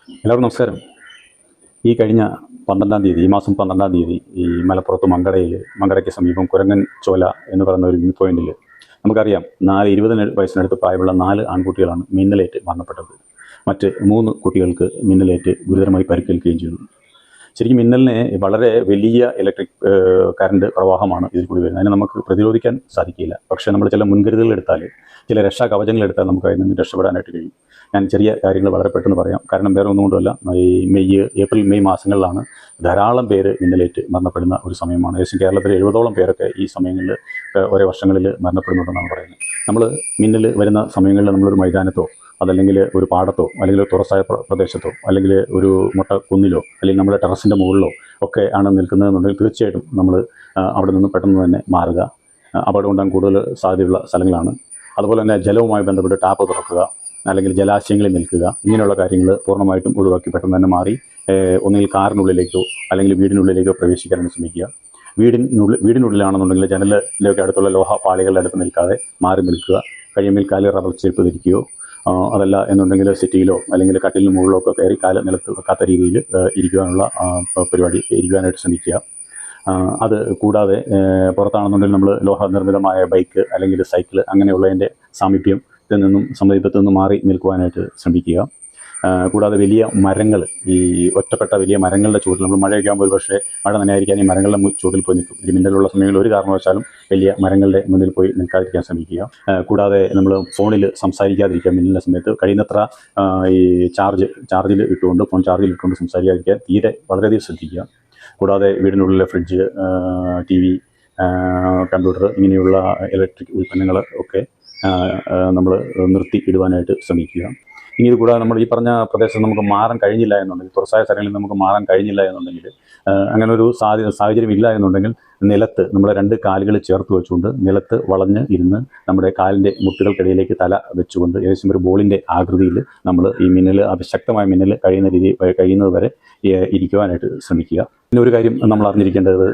എല്ലാവർക്കും നമസ്കാരം. ഈ കഴിഞ്ഞ 12-ാം തീയതി, ഈ മാസം 12-ാം തീയതി ഈ മലപ്പുറത്ത് മങ്കടയ്ക്ക് സമീപം കുരങ്ങൻ ചോല എന്ന് പറയുന്ന ഒരു വ്യൂ പോയിന്റിൽ നമുക്കറിയാം 20 വയസ്സിനടുത്ത് പ്രായമുള്ള 4 ആൺകുട്ടികളാണ് മിന്നലേറ്റ് മരണപ്പെട്ടത്. മറ്റ് 3 കുട്ടികൾക്ക് മിന്നലേറ്റ് ഗുരുതരമായി പരിക്കേൽക്കുകയും ചെയ്തു. ശരിക്കും മിന്നലിനെ വളരെ വലിയ ഇലക്ട്രിക് കറണ്ട് പ്രവാഹമാണ് ഇതിൽ കൂടി വരുന്നത്. അതിനെ നമുക്ക് പ്രതിരോധിക്കാൻ സാധിക്കില്ല. പക്ഷേ നമ്മൾ ചില മുൻകരുതലുകൾ എടുത്താൽ, ചില രക്ഷാ കവചങ്ങൾ എടുത്താൽ നമുക്ക് അതിൽ നിന്ന് രക്ഷപ്പെടാനായിട്ട് കഴിയും. ഞാൻ ചെറിയ കാര്യങ്ങൾ വളരെ പെട്ടെന്ന് പറയാം. കാരണം വേറെ ഒന്നുകൊണ്ടല്ല, ഈ ഏപ്രിൽ മെയ് മാസങ്ങളിലാണ് ധാരാളം പേര് മിന്നലേറ്റ് മരണപ്പെടുന്ന ഒരു സമയമാണ്. ഏകദേശം കേരളത്തിൽ 70ഓളം പേരൊക്കെ ഈ സമയങ്ങളിൽ ഓരോ വർഷങ്ങളിൽ മരണപ്പെടുന്നുണ്ടെന്നാണ് പറയുന്നത്. നമ്മൾ മിന്നൽ വരുന്ന സമയങ്ങളിൽ നമ്മളൊരു മൈതാനത്തോ അതല്ലെങ്കിൽ ഒരു പാടത്തോ അല്ലെങ്കിൽ ഒരു തുറസായ പ്രദേശത്തോ അല്ലെങ്കിൽ ഒരു മൊട്ട കുന്നിലോ അല്ലെങ്കിൽ നമ്മുടെ ടെറസിൻ്റെ മുകളിലോ ഒക്കെ ആണ് നിൽക്കുന്നതെന്നുണ്ടെങ്കിൽ തീർച്ചയായിട്ടും നമ്മൾ അവിടെ നിന്ന് പെട്ടെന്ന് തന്നെ മാറുക. അപകടം ഉണ്ടാകാൻ കൂടുതൽ സാധ്യതയുള്ള സ്ഥലങ്ങളാണ്. അതുപോലെ തന്നെ ജലവുമായി ബന്ധപ്പെട്ട് ടാപ്പ് തുറക്കുക, അല്ലെങ്കിൽ ജലാശയങ്ങളിൽ നിൽക്കുക, ഇങ്ങനെയുള്ള കാര്യങ്ങൾ പൂർണ്ണമായിട്ടും ഒഴിവാക്കി പെട്ടെന്ന് തന്നെ മാറി ഒന്നുകിൽ കാറിനുള്ളിലേക്കോ അല്ലെങ്കിൽ വീടിനുള്ളിലേക്കോ പ്രവേശിക്കാനാണ് ശ്രമിക്കുക. വീടിനുള്ളിലാണെന്നുണ്ടെങ്കിൽ ജനലിലേക്ക് അടുത്തുള്ള ലോഹ പാളികളുടെ അടുത്ത് നിൽക്കാതെ മാറി നിൽക്കുക. കഴിയുമെങ്കിൽ കാലിൽ റബ്ബർ ചെരുപ്പ് ധരിക്കുകയോ അതല്ല എന്നുണ്ടെങ്കിൽ സിറ്റിയിലോ അല്ലെങ്കിൽ കട്ടിലിന് മുകളിലോ ഒക്കെ കയറി കാല് നിലത്ത് വെക്കാത്ത രീതിയിൽ ഇരിക്കുവാനായിട്ട് ശ്രമിക്കുക. അത് കൂടാതെ പുറത്താണെന്നുണ്ടെങ്കിൽ നമ്മൾ ലോഹ നിർമ്മിതമായ ബൈക്ക് അല്ലെങ്കിൽ സൈക്കിൾ അങ്ങനെയുള്ളതിൻ്റെ സമീപത്തു നിന്നും മാറി നിൽക്കുവാനായിട്ട് ശ്രമിക്കുക. കൂടാതെ വലിയ മരങ്ങൾ, ഈ ഒറ്റപ്പെട്ട വലിയ മരങ്ങളുടെ ചുവട്ടിൽ, നമ്മൾ മഴയൊക്കെ ആകുമ്പോൾ പക്ഷേ മഴ നനയായിരിക്കാൻ ഈ മരങ്ങളുടെ ചുവട്ടിൽ പോയി നിൽക്കും. ഇത് മിന്നലുള്ള സമയങ്ങളിൽ ഒരു കാരണവശാലും വലിയ മരങ്ങളുടെ മുന്നിൽ പോയി നിൽക്കാതിരിക്കാൻ ശ്രമിക്കുക. കൂടാതെ നമ്മൾ ഫോണിൽ സംസാരിക്കാതിരിക്കുക. മിന്നലിൻ്റെ സമയത്ത് കഴിയുന്നത്ര ഈ ചാർജിൽ ഇട്ടുകൊണ്ട് ഫോൺ ചാർജിൽ ഇട്ടുകൊണ്ട് സംസാരിക്കാതിരിക്കാൻ വളരെയധികം ശ്രദ്ധിക്കുക. കൂടാതെ വീടിനുള്ളിലെ ഫ്രിഡ്ജ്, TV, കമ്പ്യൂട്ടർ ഇങ്ങനെയുള്ള ഇലക്ട്രിക് ഉൽപ്പന്നങ്ങൾ ഒക്കെ നമ്മൾ നിർത്തി ഇടുവാനായിട്ട് ശ്രമിക്കുക. ഇനി ഇത് കൂടാതെ നമ്മൾ ഈ പറഞ്ഞ പ്രദേശത്ത് നമുക്ക് മാറാൻ കഴിഞ്ഞില്ല എന്നുണ്ടെങ്കിൽ, തുറസായ സ്ഥലങ്ങളിൽ നമുക്ക് മാറാൻ കഴിഞ്ഞില്ല എന്നുണ്ടെങ്കിൽ, അങ്ങനെ ഒരു സാഹചര്യം ഇല്ല എന്നുണ്ടെങ്കിൽ നിലത്ത് നമ്മുടെ 2 കാലുകൾ ചേർത്ത് വെച്ചുകൊണ്ട് നിലത്ത് വളഞ്ഞ് ഇരുന്ന് നമ്മുടെ കാലിൻ്റെ മുട്ടുകൾക്കിടയിലേക്ക് തല വെച്ചുകൊണ്ട് ഏകദേശം ഒരു ബോളിൻ്റെ ആകൃതിയിൽ നമ്മൾ ഈ മിന്നൽ, ശക്തമായ മിന്നൽ കഴിയുന്നത് വരെ ഇരിക്കുവാനായിട്ട് ശ്രമിക്കുക. പിന്നെ ഒരു കാര്യം നമ്മൾ അറിഞ്ഞിരിക്കേണ്ടത്,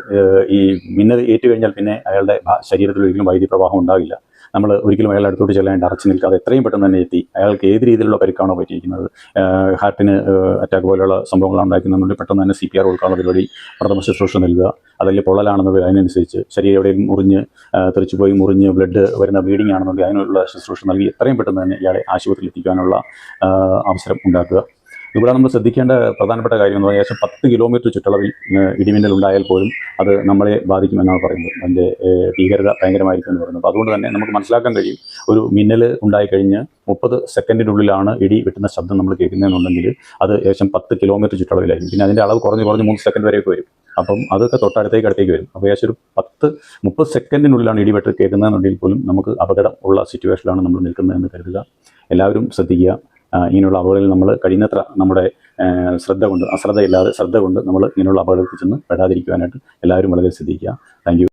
ഈ മിന്നൽ ഏറ്റുകഴിഞ്ഞാൽ പിന്നെ അയാളുടെ ശരീരത്തിൽ ഒരിക്കലും വൈദ്യുതി പ്രവാഹം ഉണ്ടാവില്ല. നമ്മൾ ഒരിക്കലും അയാളുടെ അടുത്തോട്ട് ചെല്ലാണ്ട് അറച്ചു നിൽക്കാതെ എത്രയും പെട്ടെന്ന് തന്നെ എത്തി അയാൾക്ക് ഏത് രീതിയിലുള്ള പരിക്കാണോ പറ്റിയിരിക്കുന്നത്, ഹാർട്ടിന് അറ്റാക്ക് പോലെയുള്ള സംഭവങ്ങളാണ് ഉണ്ടാക്കുന്നുണ്ടെങ്കിൽ പെട്ടെന്ന് തന്നെ CPR കൊടുക്കാനുള്ള പരിപാടി, പ്രഥമ ശുശ്രൂഷ നൽകുക. അല്ലെങ്കിൽ പൊള്ളലാണെന്നുണ്ടെങ്കിൽ അതിനനുസരിച്ച് ശരീരം എവിടെയും മുറിഞ്ഞ് ബ്ലഡ് വരുന്ന ബ്ലീഡിംഗ് ആണെന്നുണ്ടെങ്കിൽ അതിനുള്ള ശുശ്രൂഷ നൽകി എത്രയും പെട്ടെന്ന് തന്നെ ഇയാളെ ആശുപത്രിയിൽ എത്തിക്കാനുള്ള അവസരം ഉണ്ടാക്കുക. ഇവിടെ നമ്മൾ ശ്രദ്ധിക്കേണ്ട പ്രധാനപ്പെട്ട കാര്യം എന്ന് പറഞ്ഞാൽ ഏകദേശം 10 കിലോമീറ്റർ ചുറ്റളവിൽ ഇടിമിന്നൽ ഉണ്ടായാൽ പോലും അത് നമ്മളെ ബാധിക്കുമെന്നാണ് പറയുന്നത്. അതിൻ്റെ ഭീകരത ഭയങ്കരമായിരിക്കും എന്ന് പറയുന്നത്. അതുകൊണ്ട് തന്നെ നമുക്ക് മനസ്സിലാക്കാൻ കഴിയും, ഒരു മിന്നൽ ഉണ്ടായിക്കഴിഞ്ഞ് 30 സെക്കൻഡിനുള്ളിലാണ് ഇടി വെട്ടുന്ന ശബ്ദം നമ്മൾ കേൾക്കുന്നതെന്നുണ്ടെങ്കിൽ അത് ഏകദേശം 10 കിലോമീറ്റർ ചുറ്റളവിലായിരിക്കും. പിന്നെ അതിൻ്റെ അളവ് കുറഞ്ഞ് 3 സെക്കൻഡ് വരെയൊക്കെ വരും. അപ്പം അതൊക്കെ തൊട്ടടുത്തേക്ക് വരും. അപ്പോൾ ഏകദേശം ഒരു 30 സെക്കൻഡിനുള്ളിലാണ് ഇടിവെട്ട് കേൾക്കുന്നതെന്നുണ്ടെങ്കിൽ പോലും നമുക്ക് അപകടം ഉള്ള സിറ്റുവേഷനിലാണ് നമ്മൾ നിൽക്കുന്നതെന്ന് കരുതുക. എല്ലാവരും ശ്രദ്ധിക്കുക. ഇങ്ങനെയുള്ള അപകടങ്ങളിൽ നമ്മൾ കഴിയുന്നത്ര നമ്മുടെ അശ്രദ്ധ കൊണ്ട് നമ്മൾ ഇങ്ങനെയുള്ള അപകടത്തിൽ ചെന്ന് പെടാതിരിക്കുവാനായിട്ട് എല്ലാവരും വളരെ ശ്രദ്ധിക്കുക. Thank you.